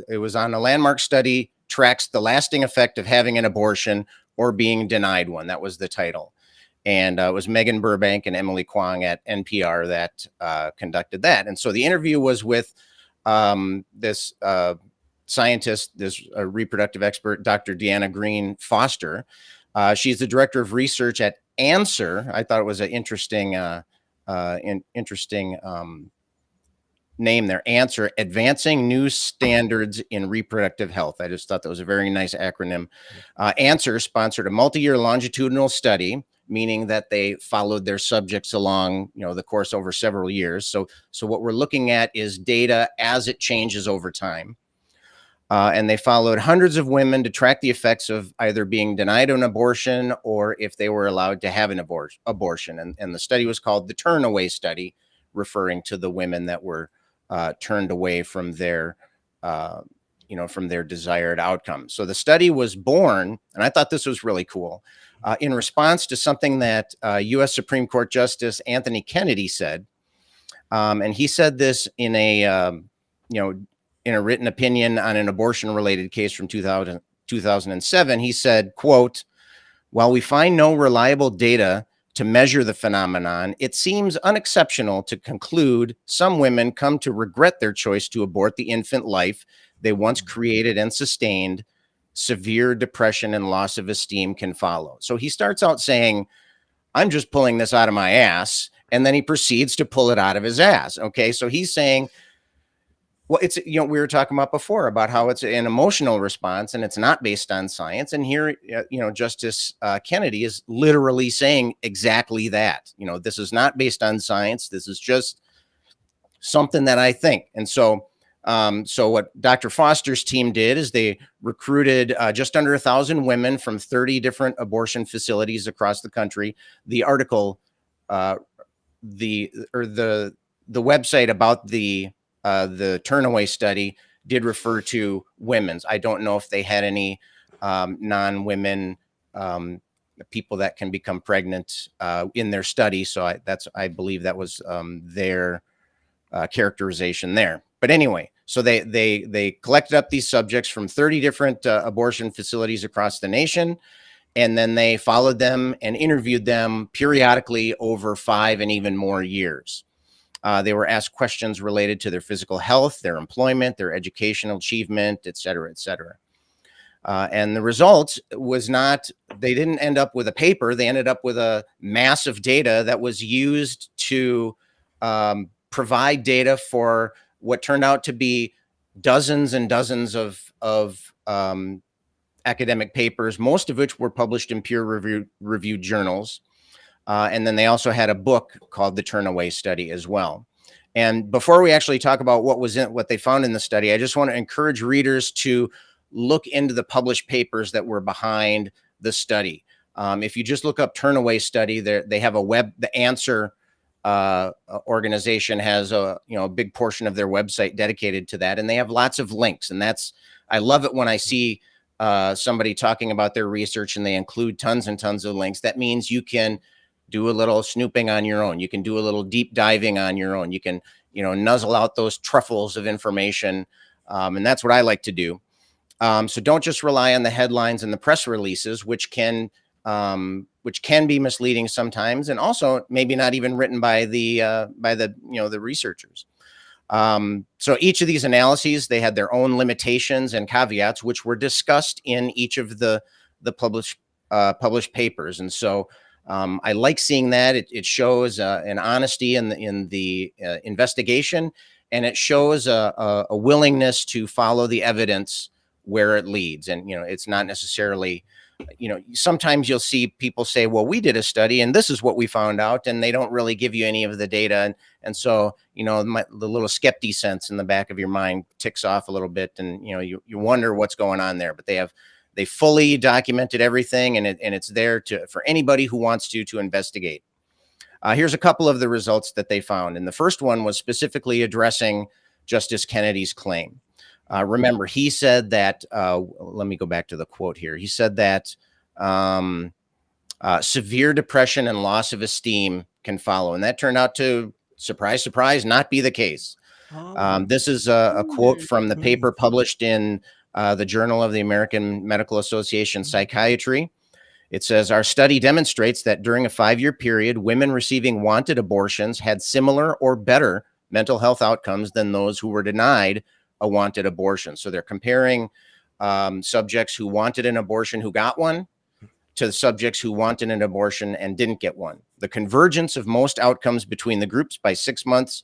It was on a landmark study, tracks the lasting effect of having an abortion or being denied one. That was the title. And it was Megan Burbank and Emily Kwong at NPR that conducted that. And so the interview was with this scientist, this reproductive expert, Dr. Deanna Green Foster. She's the director of research at Answer. I thought it was an interesting name there. Answer, Advancing New Standards in Reproductive Health. I just thought that was a very nice acronym. Answer sponsored a multi-year longitudinal study, meaning that they followed their subjects along, the course over several years. So what we're looking at is data as it changes over time. And they followed hundreds of women to track the effects of either being denied an abortion or if they were allowed to have an abortion. And the study was called the Turnaway Study, referring to the women that were turned away from their desired outcome. So the study was born, and I thought this was really cool, in response to something that U.S. Supreme Court Justice Anthony Kennedy said. And he said this in a written opinion on an abortion-related case from 2007. He said, quote, "While we find no reliable data to measure the phenomenon, it seems unexceptional to conclude some women come to regret their choice to abort the infant life they once created and sustained. Severe depression and loss of esteem can follow." So he starts out saying, I'm just pulling this out of my ass. And then he proceeds to pull it out of his ass. Okay. So he's saying, well, it's, we were talking about before about how it's an emotional response and it's not based on science. And here, Justice Kennedy is literally saying exactly that. This is not based on science. This is just something that I think. And so what Dr. Foster's team did is they recruited just under 1,000 women from 30 different abortion facilities across the country. The article, the website about the Turnaway study did refer to women's. I don't know if they had any non-women people that can become pregnant in their study. So I believe that was their characterization there. But anyway, so they collected up these subjects from 30 different abortion facilities across the nation, and then they followed them and interviewed them periodically over 5 and even more years. They were asked questions related to their physical health, their employment, their educational achievement, et cetera, et cetera. And the result was they didn't end up with a paper. They ended up with a mass of data that was used to provide data for what turned out to be dozens and dozens of academic papers, most of which were published in peer-reviewed journals. And then they also had a book called the Turnaway Study as well. And before we actually talk about what they found in the study, I just want to encourage readers to look into the published papers that were behind the study. If you just look up Turnaway Study, they have the Answer organization has a big portion of their website dedicated to that, and they have lots of links. And I love it when I see somebody talking about their research and they include tons and tons of links. That means you can do a little snooping on your own. You can do a little deep diving on your own. You can, nuzzle out those truffles of information. And that's what I like to do. So don't just rely on the headlines and the press releases, which can be misleading sometimes, and also maybe not even written by the researchers. So each of these analyses, they had their own limitations and caveats, which were discussed in each of the published papers. And so I like seeing that. It shows an honesty in the investigation, and it shows a willingness to follow the evidence where it leads. And, it's not necessarily, sometimes you'll see people say, well, we did a study and this is what we found out, and they don't really give you any of the data. And so, the little skeptic sense in the back of your mind ticks off a little bit, and, you wonder what's going on there. But they fully documented everything, and it's there for anybody who wants to investigate. Here's a couple of the results that they found. And the first one was specifically addressing Justice Kennedy's claim. Remember, he said that, let me go back to the quote here. He said that severe depression and loss of esteem can follow. And that turned out to, surprise, surprise, not be the case. This is a quote from the paper published in the Journal of the American Medical Association Psychiatry. It says, our study demonstrates that during a 5-year period, women receiving wanted abortions had similar or better mental health outcomes than those who were denied a wanted abortion. So they're comparing subjects who wanted an abortion who got one to the subjects who wanted an abortion and didn't get one. The convergence of most outcomes between the groups by 6 months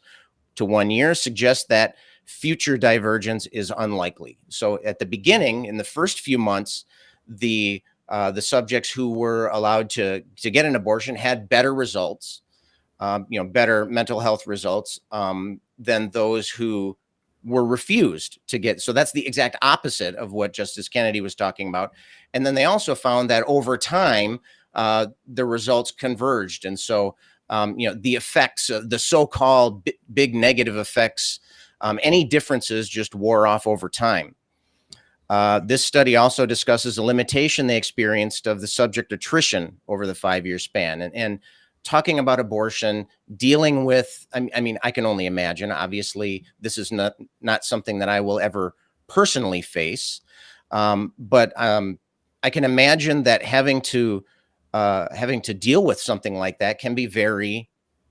to 1 year suggests that future divergence is unlikely. So at the beginning, in the first few months, the subjects who were allowed to get an abortion had better results, better mental health results than those who were refused to get. So that's the exact opposite of what Justice Kennedy was talking about. And then they also found that over time, the results converged. And so, the effects of the so-called big negative effects, any differences just wore off over time. This study also discusses the limitation they experienced of the subject attrition over the 5-year span. And talking about abortion, dealing with, I mean, I can only imagine, obviously, this is not something that I will ever personally face. But I can imagine that having to deal with something like that can be very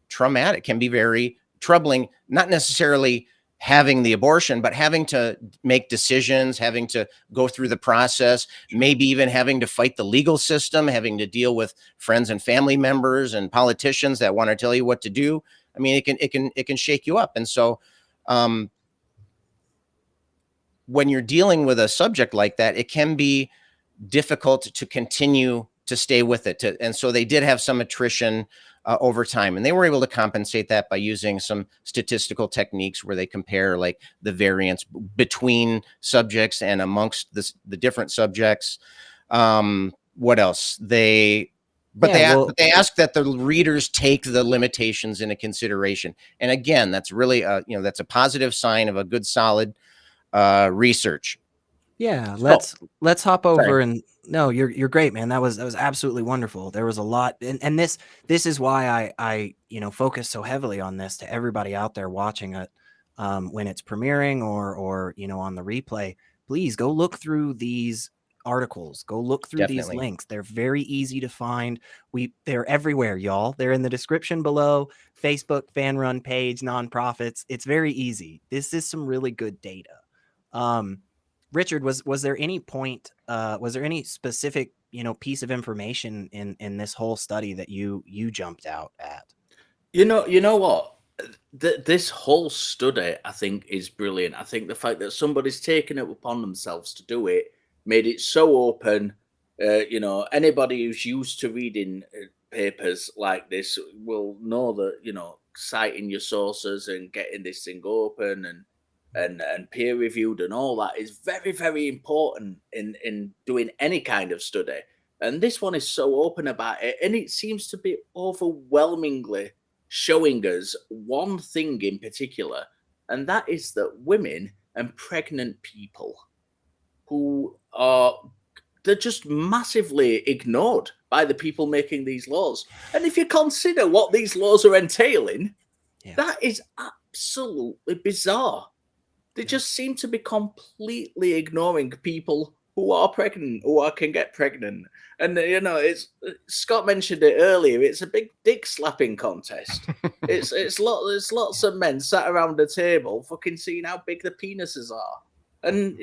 traumatic, can be very troubling, not necessarily having the abortion, but having to make decisions, having to go through the process, maybe even having to fight the legal system, having to deal with friends and family members and politicians that want to tell you what to do. I mean, it can shake you up. And so when you're dealing with a subject like that, it can be difficult to continue to stay with it. And so they did have some attrition over time, and they were able to compensate that by using some statistical techniques where they compare like the variance between subjects and amongst the different subjects. What else? They ask that the readers take the limitations into consideration. And again, that's really that's a positive sign of a good, solid research. Yeah, let's hop over and no, you're great, man. That was absolutely wonderful. There was a lot, and this is why I focus so heavily on this to everybody out there watching it when it's premiering or on the replay. Please go look through these articles. Go look through these links. They're very easy to find. They're everywhere, y'all. They're in the description below. Facebook fan run page, nonprofits. It's very easy. This is some really good data. Richard, was there any point? Was there any specific piece of information in this whole study that you jumped out at? You know what? This whole study, I think, is brilliant. I think the fact that somebody's taken it upon themselves to do it made it so open. Anybody who's used to reading papers like this will know that citing your sources and getting this thing open and peer reviewed and all that is very, very important in doing any kind of study. And this one is so open about it, and it seems to be overwhelmingly showing us one thing in particular, and that is that women and pregnant people they're just massively ignored by the people making these laws. And if you consider what these laws are entailing, that is absolutely bizarre. They just seem to be completely ignoring people who are pregnant, can get pregnant. And, it's Scott mentioned it earlier. It's a big dick slapping contest. There's lots of men sat around the table fucking seeing how big the penises are. And,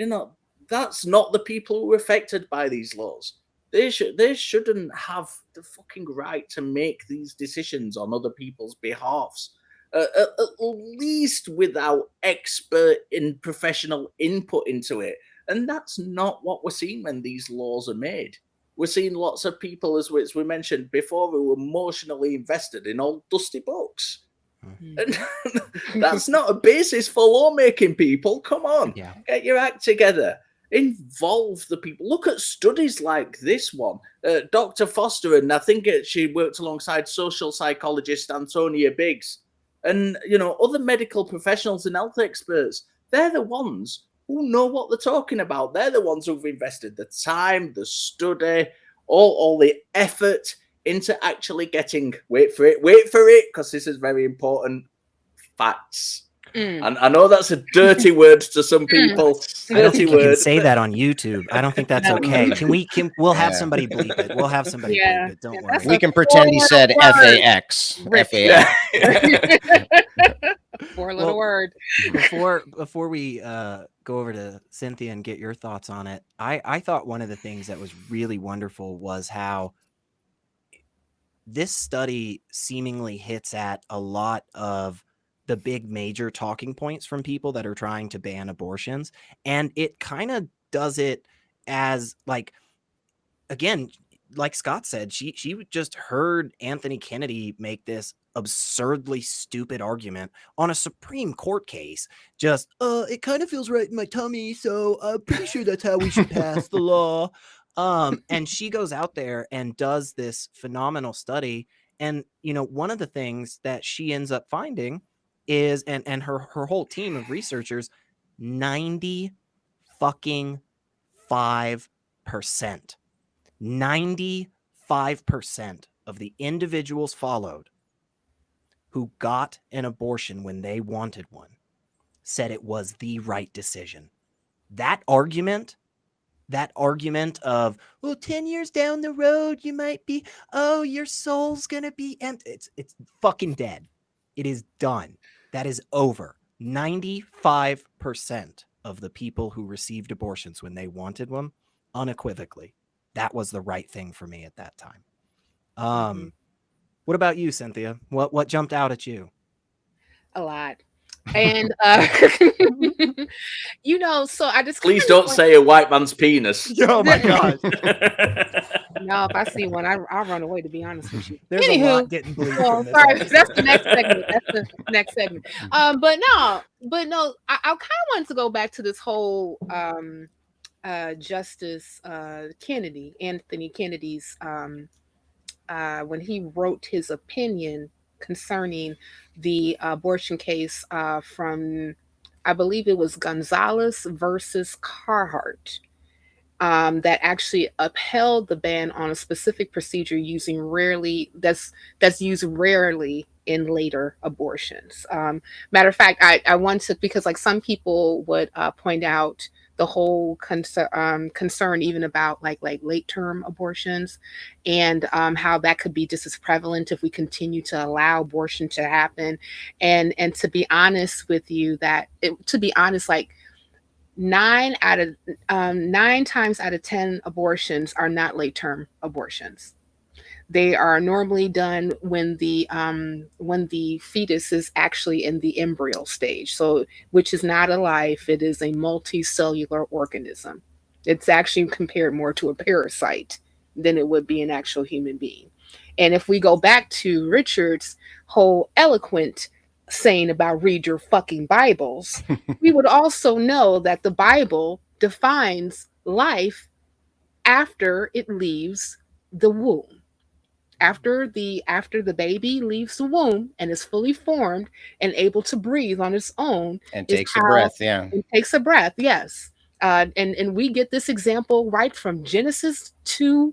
that's not the people who are affected by these laws. They shouldn't have the fucking right to make these decisions on other people's behalfs. At least without expert and professional input into it. And that's not what we're seeing when these laws are made. We're seeing lots of people, as we mentioned before, who are emotionally invested in old dusty books. And that's not a basis for lawmaking, people. Come on, get your act together. Involve the people. Look at studies like this one. Dr. Foster, and I think she worked alongside social psychologist Antonia Biggs. And, other medical professionals and health experts, they're the ones who know what they're talking about. They're the ones who've invested the time, the study, all the effort into actually getting, wait for it, because this is very important, facts. And I know that's a dirty word to some people. I don't Dirty think you can word. say that on YouTube. I don't think that's okay. We'll have somebody bleep it. We'll have somebody bleep it. Don't worry. We can pretend he said FAX. FAX. Four-letter word. Before we go over to Cynthia and get your thoughts on it, I thought one of the things that was really wonderful was how this study seemingly hits at a lot of the big major talking points from people that are trying to ban abortions. And it kind of does it as like, again, like Scott said, she just heard Anthony Kennedy make this absurdly stupid argument on a Supreme Court case. Just, it kind of feels right in my tummy, so I'm pretty sure that's how we should pass the law. And she goes out there and does this phenomenal study. And, you know, one of the things that she ends up finding is, and her whole team of researchers, 90 fucking 5%. 95% of the individuals followed who got an abortion when they wanted one said it was the right decision. That argument of, well, 10 years down the road, you might be, oh, your soul's going to be empty. It's fucking dead. It is done. That is over. 95% of the people who received abortions when they wanted one, unequivocally, that was the right thing for me at that time. What about you, Cynthia? What jumped out at you? A lot. And you know, so I just please don't say a white man's penis. Oh my god. No, if I see one, I'll run away, to be honest with you. There's a lot getting bleeped. Well, sorry, that's the next segment. That's the next segment. But no, I kind of wanted to go back to this whole Justice Kennedy, Anthony Kennedy's when he wrote his opinion concerning the abortion case from, I believe it was Gonzalez versus Carhart, that actually upheld the ban on a specific procedure using that's used rarely in later abortions. Matter of fact, I want to, because like some people would point out the whole concern even about like late term abortions, and how that could be just as prevalent if we continue to allow abortion to happen. And to be honest with you, like 9 times out of 10 abortions are not late term abortions. They are normally done when the fetus is actually in the embryo stage, so which is not a life, it is a multicellular organism. It's actually compared more to a parasite than it would be an actual human being. And if we go back to Richard's whole eloquent saying about read your fucking Bibles, we would also know that the Bible defines life after it leaves the womb. After the baby leaves the womb and is fully formed and able to breathe on its own, and takes a breath, it takes a breath, yes. And we get this example right from Genesis to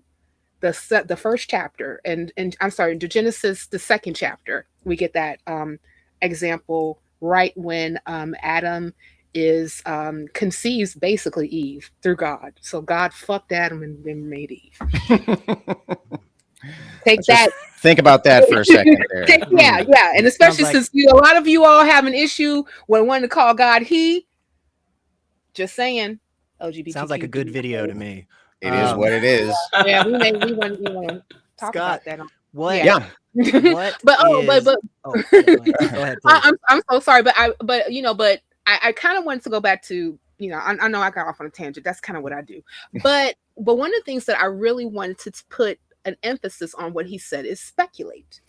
the first chapter, and I'm sorry, to Genesis the second chapter. We get that example right when Adam is conceives basically Eve through God. So God fucked Adam and then made Eve. Think about that for a second there. Yeah. And especially since a lot of you all have an issue when wanting to call God he. Just saying. LGBT. Sounds like a good video to me. It is what it is. Yeah, we want to talk Scott, about that. What? Yeah. What? Go ahead. I'm so sorry, but I kind of wanted to go back to, I know I got off on a tangent. That's kind of what I do. But one of the things that I really wanted to put an emphasis on what he said is speculate.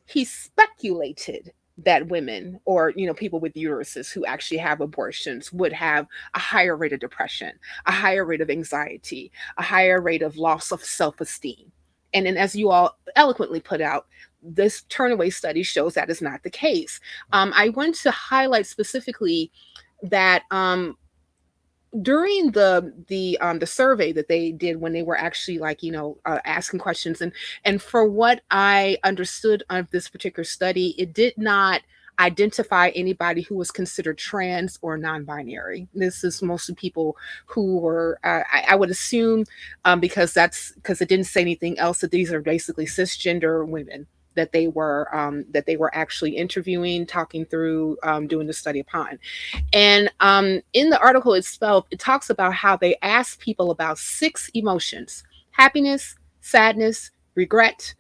He speculated that women or people with uteruses who actually have abortions would have a higher rate of depression, a higher rate of anxiety, a higher rate of loss of self-esteem. And then, as you all eloquently put out, this Turnaway study shows that is not the case. I want to highlight specifically that during the survey that they did when they were actually asking questions, and for what I understood of this particular study, it did not identify anybody who was considered trans or non-binary. This is mostly people who were, I would assume, because it didn't say anything else, that these are basically cisgender women that they were actually interviewing, talking through, doing the study upon. And in the article itself, it talks about how they asked people about 6 emotions: happiness, sadness, regret,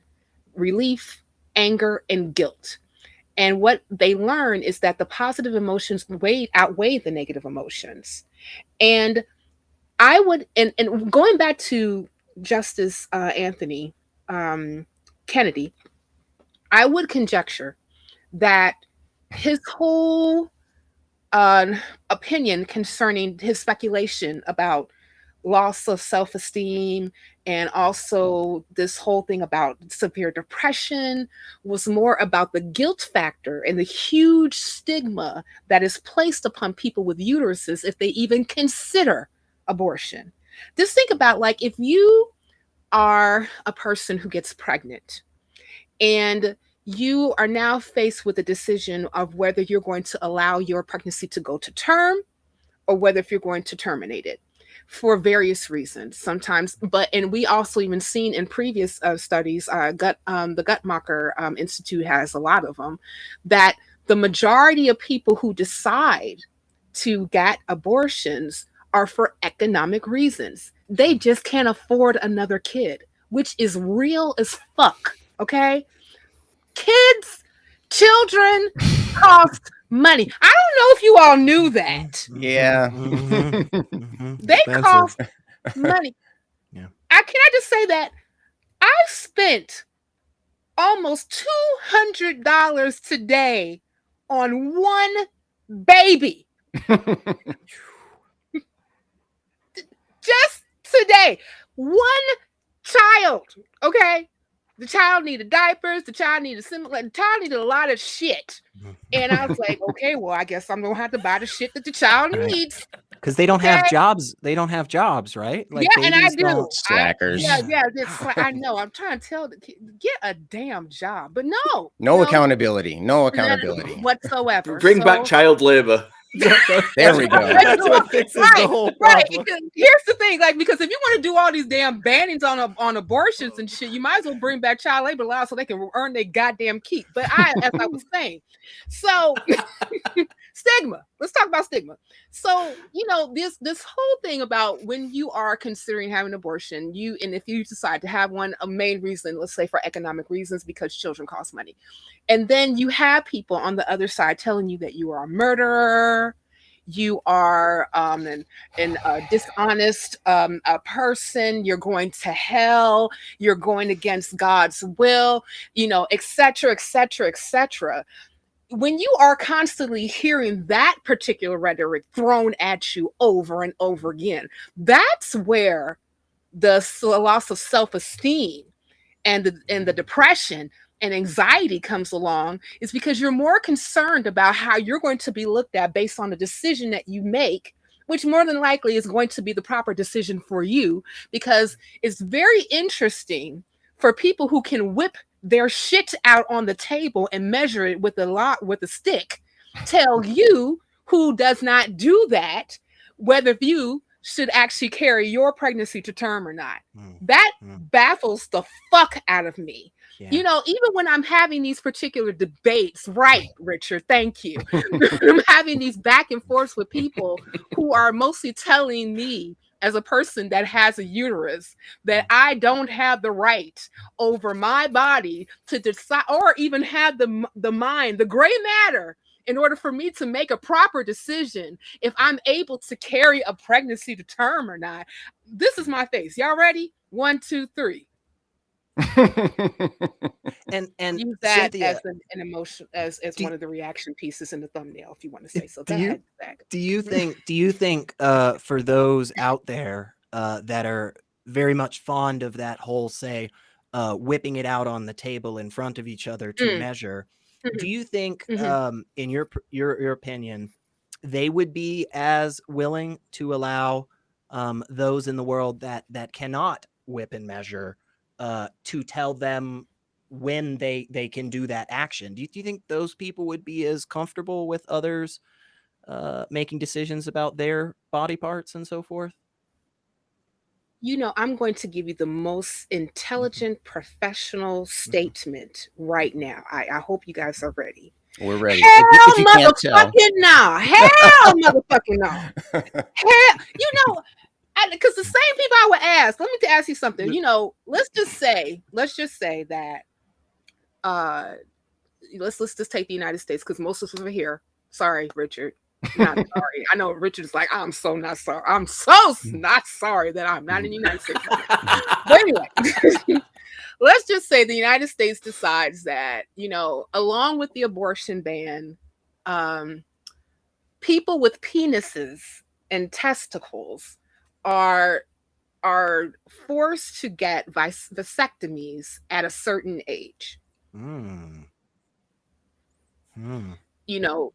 relief, anger, and guilt. And what they learn is that the positive emotions outweigh the negative emotions. And I would, and going back to Justice Anthony Kennedy, I would conjecture that his whole opinion concerning his speculation about loss of self-esteem and also this whole thing about severe depression was more about the guilt factor and the huge stigma that is placed upon people with uteruses if they even consider abortion. Just think about, like, if you are a person who gets pregnant and you are now faced with a decision of whether you're going to allow your pregnancy to go to term or whether if you're going to terminate it for various reasons sometimes. And we also even seen in previous studies, the Guttmacher Institute has a lot of them, that the majority of people who decide to get abortions are for economic reasons. They just can't afford another kid, which is real as fuck. Okay. Children cost money. I don't know if you all knew that. Yeah. They cost money. Yeah. Can I just say that I spent almost $200 today on one baby. Just today. One child. Okay. The child needed diapers. The child needed a lot of shit. And I was like, okay, well, I guess I'm gonna have to buy the shit that the child needs. Because they don't have jobs. They don't have jobs, right? Like, yeah, and I do. Slackers. I know. I'm trying to tell the kid, get a damn job, but no accountability. No accountability whatsoever. Bring back child labor. There we go. That's what fixes the whole problem. Right. Here's the thing, like, because if you want to do all these damn bannings on abortions and shit, you might as well bring back child labor laws so they can earn their goddamn keep. But as I was saying, so stigma. Let's talk about stigma. So, this whole thing about when you are considering having an abortion, and if you decide to have one, a main reason, let's say for economic reasons, because children cost money. And then you have people on the other side telling you that you are a murderer, you are an dishonest person, you're going to hell, you're going against God's will, et cetera, et cetera, et cetera. When you are constantly hearing that particular rhetoric thrown at you over and over again, that's where the loss of self-esteem and the depression and anxiety comes along, is because you're more concerned about how you're going to be looked at based on the decision that you make, which more than likely is going to be the proper decision for you, because it's very interesting for people who can whip their shit out on the table and measure it with a stick, tell you who does not do that, whether you should actually carry your pregnancy to term or not. That baffles the fuck out of me. Yeah. Even when I'm having these particular debates, right, Richard, thank you. I'm having these back and forths with people who are mostly telling me, as a person that has a uterus, that I don't have the right over my body to decide, or even have the mind, the gray matter, in order for me to make a proper decision if I'm able to carry a pregnancy to term or not. This is my face. Y'all ready? 1, 2, 3. and use that Cynthia, as an emotion, as one of the reaction pieces in the thumbnail, if you want to say so. Do you think for those out there that are very much fond of that whole, say, whipping it out on the table in front of each other to measure, do you think in your opinion they would be as willing to allow those in the world that cannot whip and measure to tell them when they can do that action. Do you think those people would be as comfortable with others making decisions about their body parts and so forth? You know, I'm going to give you the most intelligent, professional statement right now. I hope you guys are ready. We're ready. Hell If you can't tell. motherfucking no. Hell motherfucking no. Hell, you know, because the same people I would ask. Let me ask you something. You know, let's just say that let's just take the United States, because most of us are here. Sorry, Richard. Not sorry. I know Richard's like, I'm so not sorry. I'm so not sorry that I'm not in the United States. But anyway, let's just say the United States decides that, you know, along with the abortion ban, people with penises and testicles are forced to get vasectomies at a certain age. You know,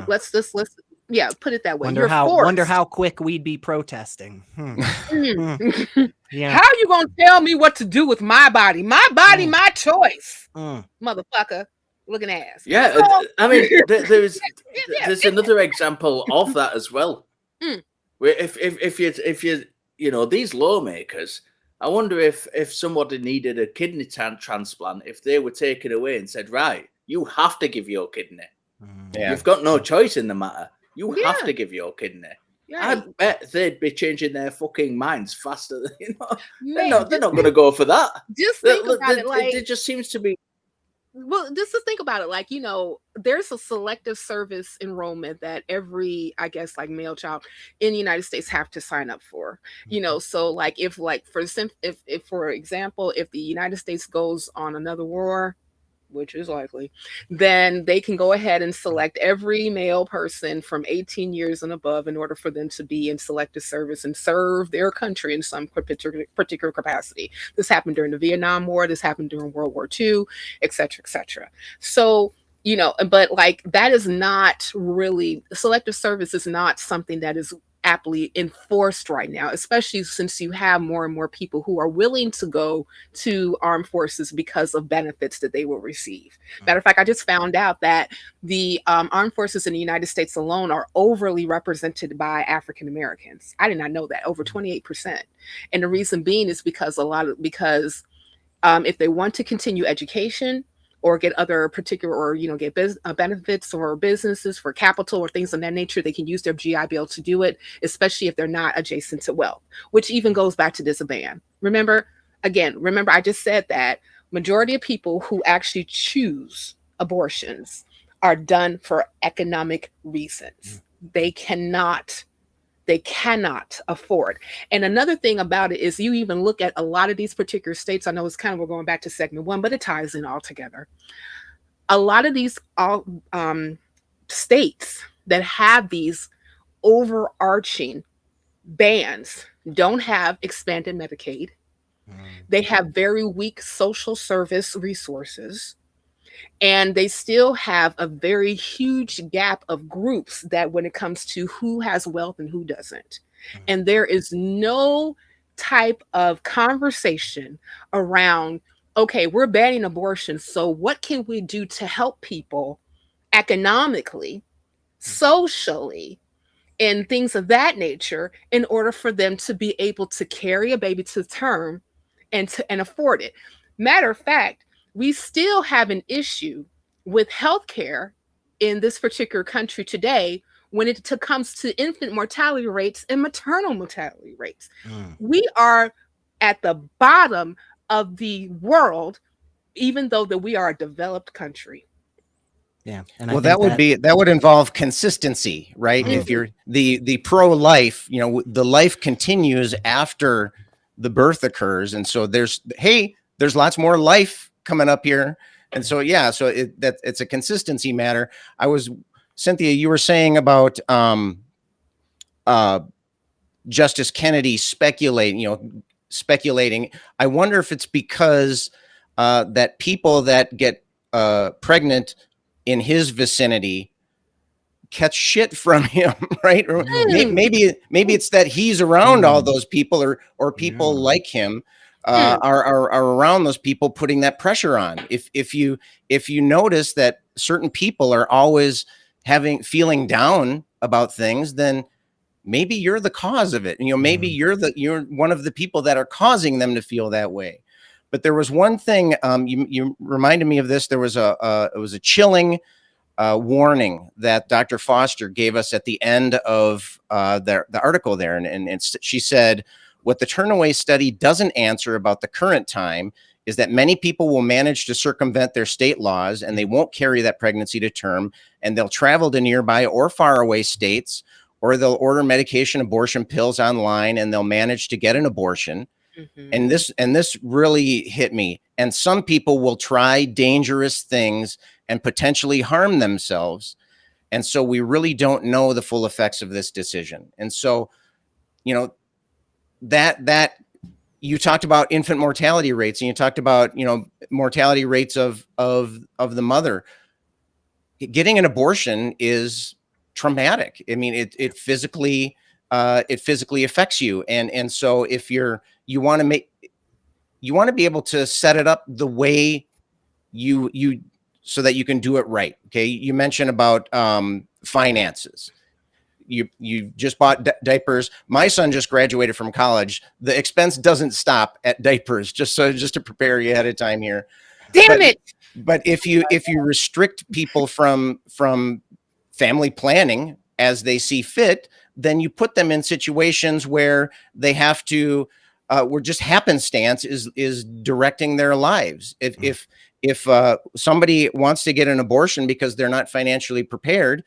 let's put it that way. Wonder how quick we'd be protesting. Yeah. How you gonna tell me what to do with my body? My body, my choice, motherfucker. Looking ass. Yeah, so, I mean, there's another example of that as well. Where if you know, these lawmakers, I wonder if somebody needed a kidney transplant, if they were taken away and said, right, you have to give your kidney. Yeah. You've got no choice in the matter. You have to give your kidney. Yeah. I bet they'd be changing their fucking minds faster than, you know. They're not going to go for that. Just think about it, like, it just seems to be. Well, just to think about it, like, you know, there's a selective service enrollment that every, I guess, like male child in the United States have to sign up for, you know. So like, if for example, if the United States goes on another war, which is likely, then they can go ahead and select every male person from 18 years and above in order for them to be in selective service and serve their country in some particular capacity. This happened during the Vietnam War. This happened during World War II, et cetera, et cetera. So, you know, but like, that is not really, selective service is not something that is aptly enforced right now, especially since you have more and more people who are willing to go to armed forces because of benefits that they will receive. Matter of fact, I just found out that the armed forces in the United States alone are overly represented by African Americans. I did not know that, over 28%. And the reason being is because if they want to continue education, or get other particular, or, you know, get benefits or businesses for capital or things of that nature, they can use their GI Bill to do it, especially if they're not adjacent to wealth, which even goes back to this ban. Remember, I just said that majority of people who actually choose abortions are done for economic reasons. They cannot afford. And another thing about it is, you even look at a lot of these particular states. I know it's kind of, we're going back to segment one, but it ties in all together. A lot of these states that have these overarching bans don't have expanded Medicaid. They have very weak social service resources. And they still have a very huge gap of groups that when it comes to who has wealth and who doesn't. And there is no type of conversation around, okay, we're banning abortion, so what can we do to help people economically, socially, and things of that nature in order for them to be able to carry a baby to term and afford it. Matter of fact, we still have an issue with healthcare in this particular country today when it comes to infant mortality rates and maternal mortality rates. We are at the bottom of the world, even though that we are a developed country. Yeah. And well, that would involve consistency, right? If you're the pro-life, you know, the life continues after the birth occurs. And so there's lots more life coming up here. And so, yeah, so it's a consistency matter. Cynthia, you were saying about Justice Kennedy speculating. I wonder if it's because that people that get pregnant in his vicinity catch shit from him, right? Or maybe it's that he's around all those people or people like him. are around those people, putting that pressure on. If you notice that certain people are always feeling down about things, then maybe you're the cause of it. Maybe you're one of the people that are causing them to feel that way. But there was one thing, you reminded me of this. There was it was a chilling warning that Dr. Foster gave us at the end of the article there. And she said, what the Turnaway study doesn't answer about the current time is that many people will manage to circumvent their state laws, and they won't carry that pregnancy to term, and they'll travel to nearby or faraway states, or they'll order medication abortion pills online, and they'll manage to get an abortion. And this really hit me. And some people will try dangerous things and potentially harm themselves. And so we really don't know the full effects of this decision. And so, that you talked about infant mortality rates, and you talked about, mortality rates of the mother. Getting an abortion is traumatic. I mean, it physically affects you. And so if you want to be able to set it up the way you so that you can do it right. Okay. You mentioned about finances. You just bought diapers. My son just graduated from college. The expense doesn't stop at diapers, just to prepare you ahead of time here. Damn it. But if you restrict people from family planning as they see fit, then you put them in situations where they have to, where just happenstance is directing their lives. If somebody wants to get an abortion because they're not financially prepared,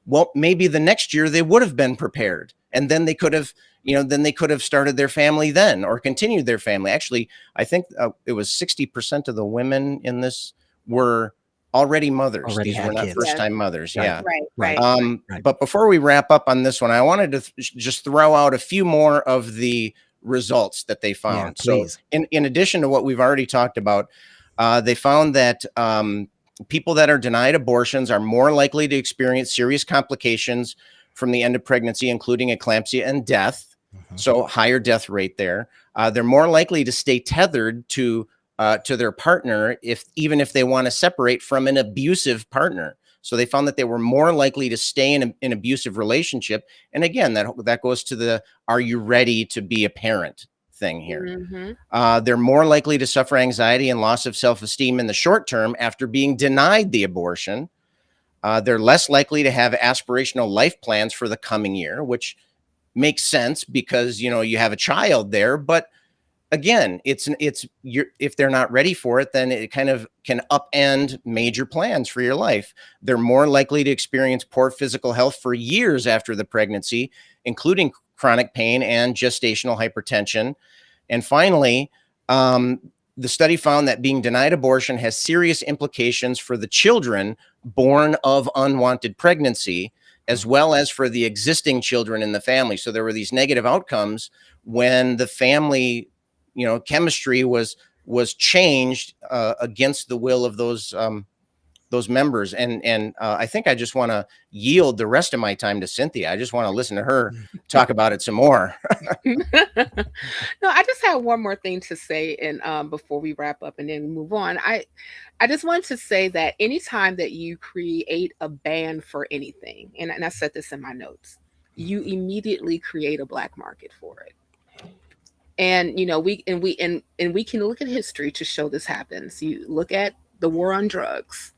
well, maybe the next year they would have been prepared, and then they could have, started their family then, or continued their family. Actually, I think it was 60% of the women in this were already mothers. These were not first-time mothers. Right, Yeah. Right. But before we wrap up on this one, I wanted to just throw out a few more of the results that they found. So in addition to what we've already talked about, they found that people that are denied abortions are more likely to experience serious complications from the end of pregnancy, including eclampsia and death. So higher death rate there. They're more likely to stay tethered to their partner even if they want to separate from an abusive partner. So they found that they were more likely to stay in an abusive relationship. And again, that goes to the "Are you ready to be a parent?" thing here. They're more likely to suffer anxiety and loss of self-esteem in the short term after being denied the abortion. They're less likely to have aspirational life plans for the coming year, which makes sense because you have a child there. But again, if they're not ready for it, then it kind of can upend major plans for your life. They're more likely to experience poor physical health for years after the pregnancy, including chronic pain and gestational hypertension. And finally, the study found that being denied abortion has serious implications for the children born of unwanted pregnancy, as well as for the existing children in the family. So there were these negative outcomes when the family, chemistry was changed against the will of those members. And I think I just want to yield the rest of my time to Cynthia. I just want to listen to her talk about it some more. No, I just have one more thing to say, and before we wrap up and then move on, I just wanted to say that anytime that you create a ban for anything, and I said this in my notes, you immediately create a black market for it. And we can look at history to show this happens. You look at the war on drugs.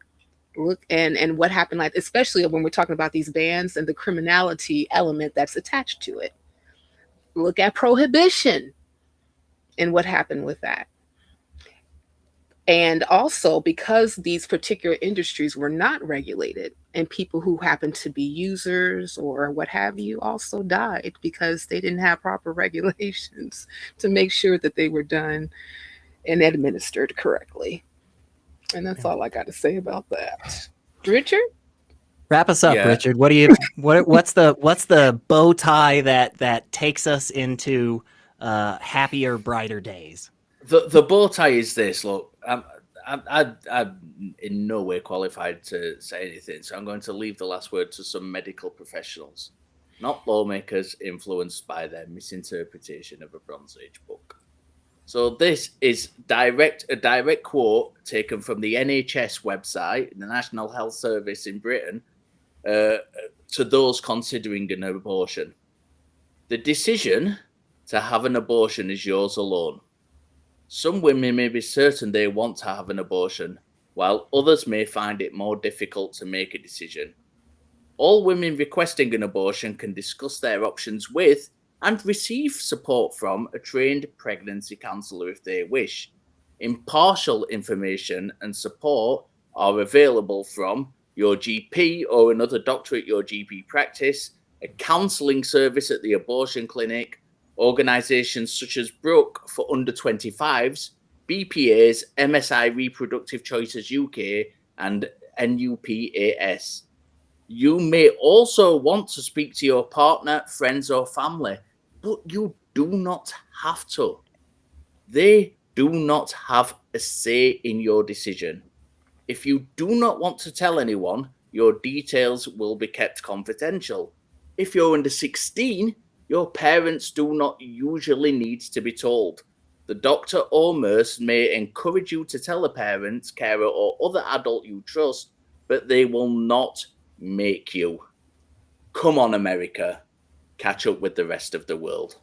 Look and what happened, like especially when we're talking about these bans and the criminality element that's attached to it. Look at prohibition and what happened with that. And also because these particular industries were not regulated, and people who happened to be users or what have you also died because they didn't have proper regulations to make sure that they were done and administered correctly. And that's all I got to say about that. Richard? Wrap us up, Richard. What's the bow tie that takes us into happier, brighter days? The bow tie is this. Look, I'm in no way qualified to say anything, so I'm going to leave the last word to some medical professionals, not lawmakers influenced by their misinterpretation of a Bronze Age book. So this is a direct quote taken from the NHS website, the National Health Service in Britain, to those considering an abortion. The decision to have an abortion is yours alone. Some women may be certain they want to have an abortion, while others may find it more difficult to make a decision. All women requesting an abortion can discuss their options with and receive support from a trained pregnancy counsellor if they wish. Impartial information and support are available from your GP or another doctor at your GP practice, a counselling service at the abortion clinic, organisations such as Brooke for under 25s, BPA's, MSI Reproductive Choices UK, and NUPAS. You may also want to speak to your partner, friends, or family, but you do not have to. They do not have a say in your decision. If you do not want to tell anyone, your details will be kept confidential. If you're under 16, your parents do not usually need to be told. The doctor or nurse may encourage you to tell a parent, carer, or other adult you trust, but they will not make you. Come on, America. Catch up with the rest of the world.